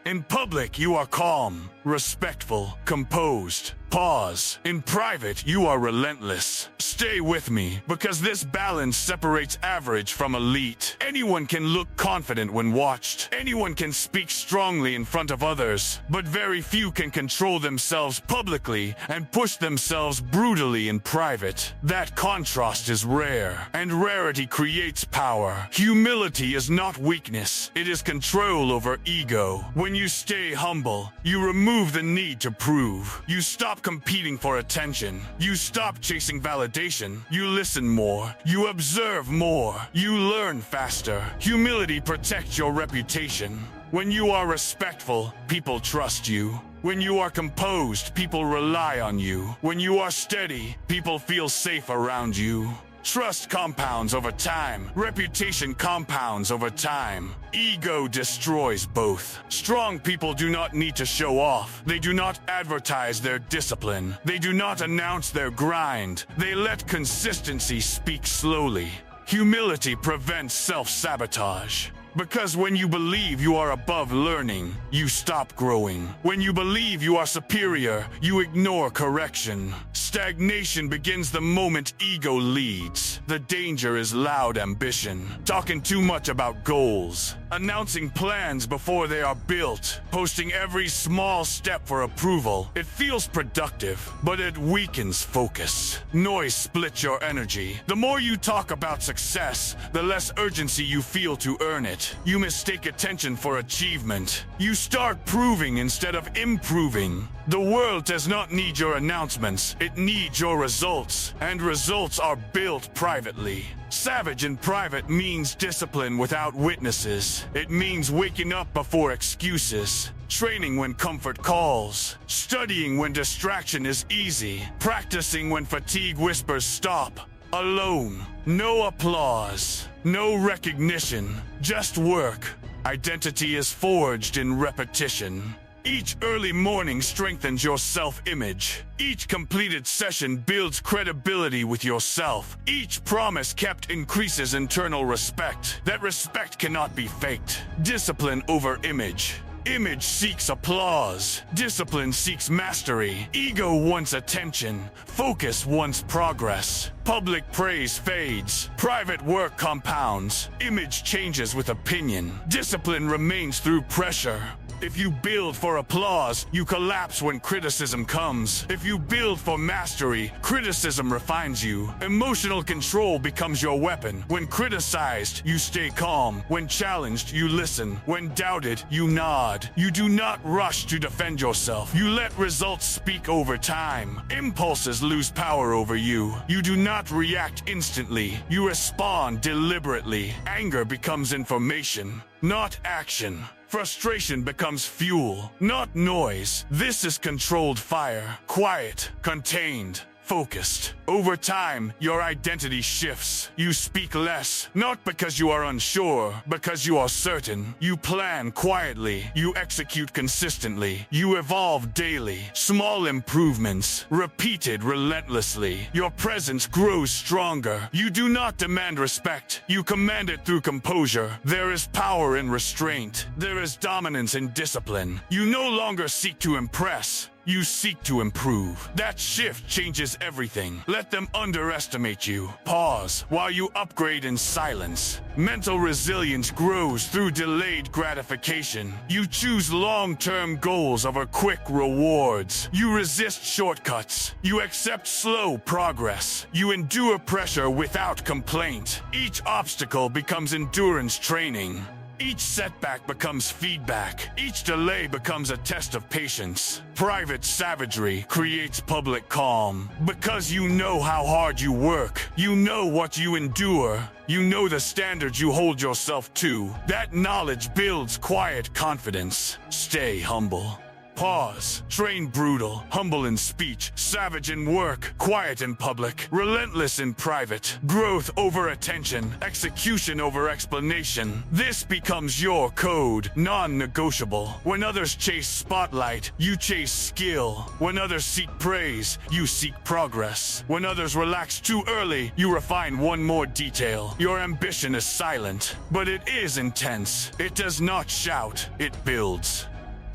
In public, you are calm, respectful, composed. Pause. In private, you are relentless. Stay with me, because this balance separates average from elite. Anyone can look confident when watched. Anyone can speak strongly in front of others, but very few can control themselves publicly and push themselves brutally in private. That contrast is rare, and rarity creates power. Humility is not weakness. It is control over ego. When you stay humble, you remove the need to prove. You stop competing for attention. You stop chasing validation. You listen more. You observe more. You learn faster. Humility protects your reputation. When you are respectful, people trust you. When you are composed, people rely on you. When you are steady, people feel safe around you. Trust compounds over time. Reputation compounds over time. Ego destroys both. Strong people do not need to show off. They do not advertise their discipline. They do not announce their grind. They let consistency speak slowly. Humility prevents self-sabotage. Because when you believe you are above learning, you stop growing. When you believe you are superior, you ignore correction. Stagnation begins the moment ego leads. The danger is loud ambition, talking too much about goals, announcing plans before they are built, posting every small step for approval. It feels productive, but it weakens focus. Noise splits your energy. The more you talk about success, the less urgency you feel to earn it. You mistake attention for achievement. You start proving instead of improving. The world does not need your announcements. It needs your results. And results are built privately. Savage in private means discipline without witnesses. It means waking up before excuses. Training when comfort calls. Studying when distraction is easy. Practicing when fatigue whispers stop. Alone. No applause. No recognition. Just work. Identity is forged in repetition. Each early morning strengthens your self-image. Each completed session builds credibility with yourself. Each promise kept increases internal respect. That respect cannot be faked. Discipline over image. Image seeks applause. Discipline seeks mastery. Ego wants attention. Focus wants progress. Public praise fades. Private work compounds. Image changes with opinion. Discipline remains through pressure. If you build for applause, you collapse when criticism comes. If you build for mastery, criticism refines you. Emotional control becomes your weapon. When criticized, you stay calm. When challenged, you listen. When doubted, you nod. You do not rush to defend yourself. You let results speak over time. Impulses lose power over you. You do not react instantly. You respond deliberately. Anger becomes information, not action. Frustration becomes fuel, not noise. This is controlled fire. Quiet, contained, focused. Over time, your identity shifts. You speak less, not because you are unsure, because you are certain. You plan quietly. You execute consistently. You evolve daily. Small improvements, repeated relentlessly. Your presence grows stronger. You do not demand respect. You command it through composure. There is power in restraint. There is dominance in discipline. You no longer seek to impress. You seek to improve. That shift changes everything. Let them underestimate you. Pause while you upgrade in silence. Mental resilience grows through delayed gratification. You choose long-term goals over quick rewards. You resist shortcuts. You accept slow progress. You endure pressure without complaint. Each obstacle becomes endurance training. Each setback becomes feedback. Each delay becomes a test of patience. Private savagery creates public calm. Because you know how hard you work. You know what you endure. You know the standards you hold yourself to. That knowledge builds quiet confidence. Stay humble. Pause. Train brutal, humble in speech, savage in work, quiet in public, relentless in private, growth over attention, execution over explanation. This becomes your code, non-negotiable. When others chase spotlight, you chase skill. When others seek praise, you seek progress. When others relax too early, you refine one more detail. Your ambition is silent, but it is intense. It does not shout, it builds.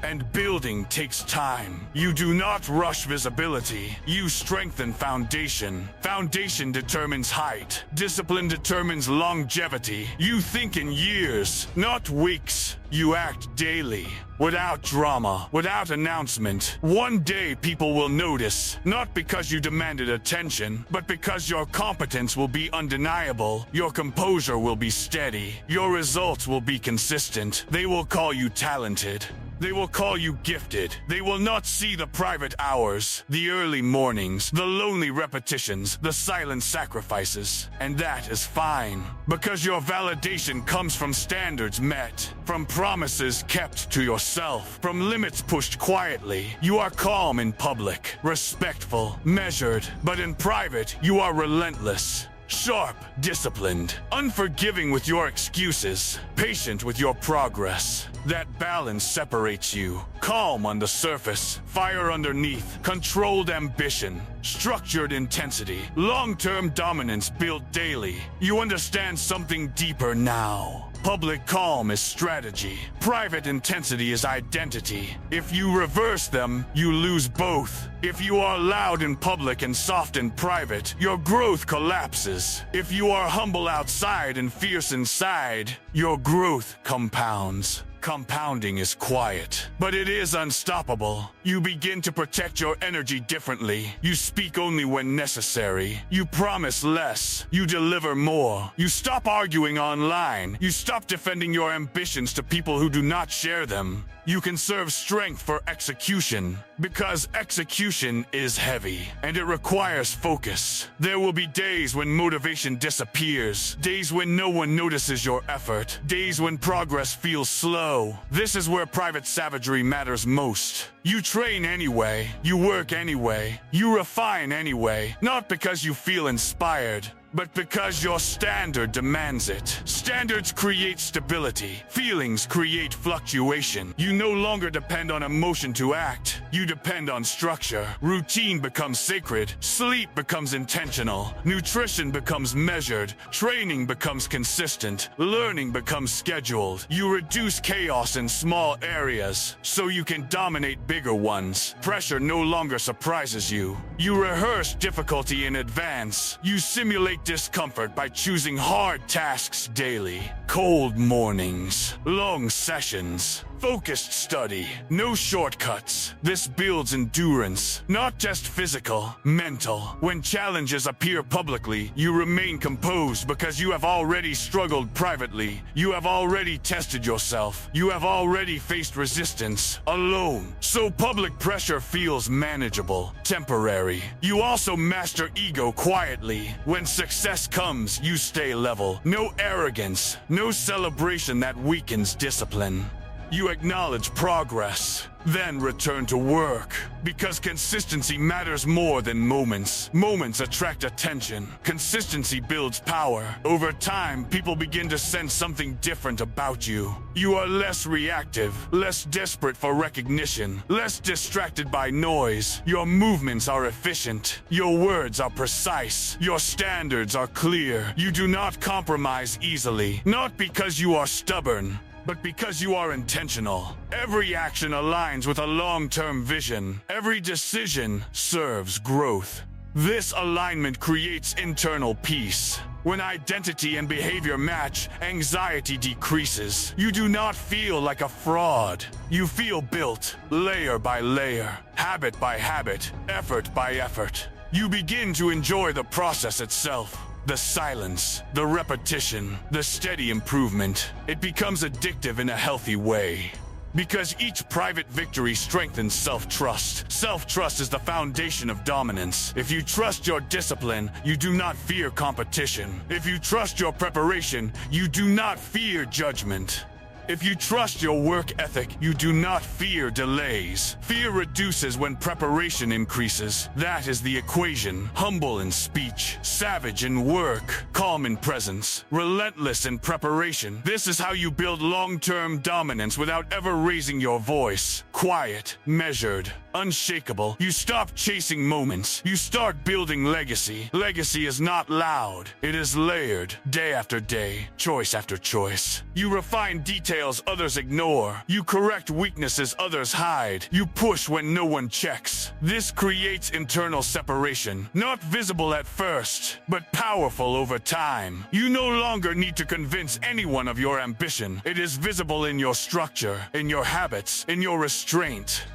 And building takes time. You do not rush visibility. You strengthen foundation. Foundation determines height. Discipline determines longevity. You think in years, not weeks. You act daily, without drama, without announcement. One day people will notice, not because you demanded attention, but because your competence will be undeniable. Your composure will be steady. Your results will be consistent. They will call you talented. They will call you gifted. They will not see the private hours, the early mornings, the lonely repetitions, the silent sacrifices. And that is fine, because your validation comes from standards met, from promises kept to yourself, from limits pushed quietly. You are calm in public, respectful, measured, but in private, you are relentless. Sharp, disciplined, unforgiving with your excuses, patient with your progress. That balance separates you. Calm on the surface, fire underneath, controlled ambition, structured intensity, long-term dominance built daily. You understand something deeper now. Public calm is strategy. Private intensity is identity. If you reverse them, you lose both. If you are loud in public and soft in private, your growth collapses. If you are humble outside and fierce inside, your growth compounds. Compounding is quiet, but it is unstoppable. You begin to protect your energy differently. You speak only when necessary. You promise less. You deliver more. You stop arguing online. You stop defending your ambitions to people who do not share them. You conserve strength for execution, because execution is heavy, and it requires focus. There will be days when motivation disappears, days when no one notices your effort, days when progress feels slow. This is where private savagery matters most. You train anyway, you work anyway, you refine anyway, not because you feel inspired, but because your standard demands it. Standards create stability. Feelings create fluctuation. You no longer depend on emotion to act. You depend on structure. Routine becomes sacred. Sleep becomes intentional. Nutrition becomes measured. Training becomes consistent. Learning becomes scheduled. You reduce chaos in small areas so you can dominate bigger ones. Pressure no longer surprises you. You rehearse difficulty in advance. You simulate discomfort by choosing hard tasks daily. Cold mornings, long sessions, focused study, no shortcuts. This builds endurance, not just physical, mental. When challenges appear publicly, you remain composed because you have already struggled privately. You have already tested yourself. You have already faced resistance alone. So public pressure feels manageable, temporary. You also master ego quietly. When success comes, you stay level. No arrogance, no celebration that weakens discipline. You acknowledge progress, then return to work. Because consistency matters more than moments. Moments attract attention. Consistency builds power. Over time, people begin to sense something different about you. You are less reactive, less desperate for recognition, less distracted by noise. Your movements are efficient. Your words are precise. Your standards are clear. You do not compromise easily, not because you are stubborn, but because you are intentional. Every action aligns with a long-term vision. Every decision serves growth. This alignment creates internal peace. When identity and behavior match, anxiety decreases. You do not feel like a fraud. You feel built, layer by layer, habit by habit, effort by effort. You begin to enjoy the process itself. The silence, the repetition, the steady improvement. It becomes addictive in a healthy way. Because each private victory strengthens self-trust. Self-trust is the foundation of dominance. If you trust your discipline, you do not fear competition. If you trust your preparation, you do not fear judgment. If you trust your work ethic, you do not fear delays. Fear reduces when preparation increases. That is the equation. Humble in speech, savage in work, calm in presence, relentless in preparation. This is how you build long-term dominance without ever raising your voice. quiet, measured, unshakable. You stop chasing moments. You start building legacy. Legacy is not loud. It is layered, day after day, choice after choice. You refine details others ignore. You correct weaknesses others hide. You push when no one checks. This creates internal separation, not visible at first, but powerful over time. You no longer need to convince anyone of your ambition. It is visible in your structure, in your habits, in your restraint.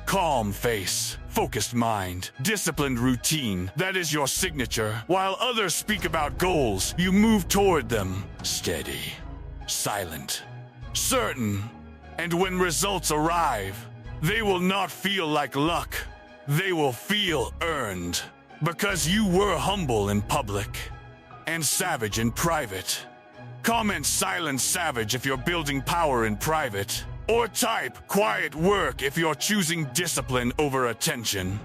Calm face, focused mind, disciplined routine. That is your signature. While others speak about goals, you move toward them. Steady, silent, certain. And when results arrive, they will not feel like luck. They will feel earned. Because you were humble in public and savage in private. Comment silent savage if you're building power in private. Or type quiet work if you're choosing discipline over attention.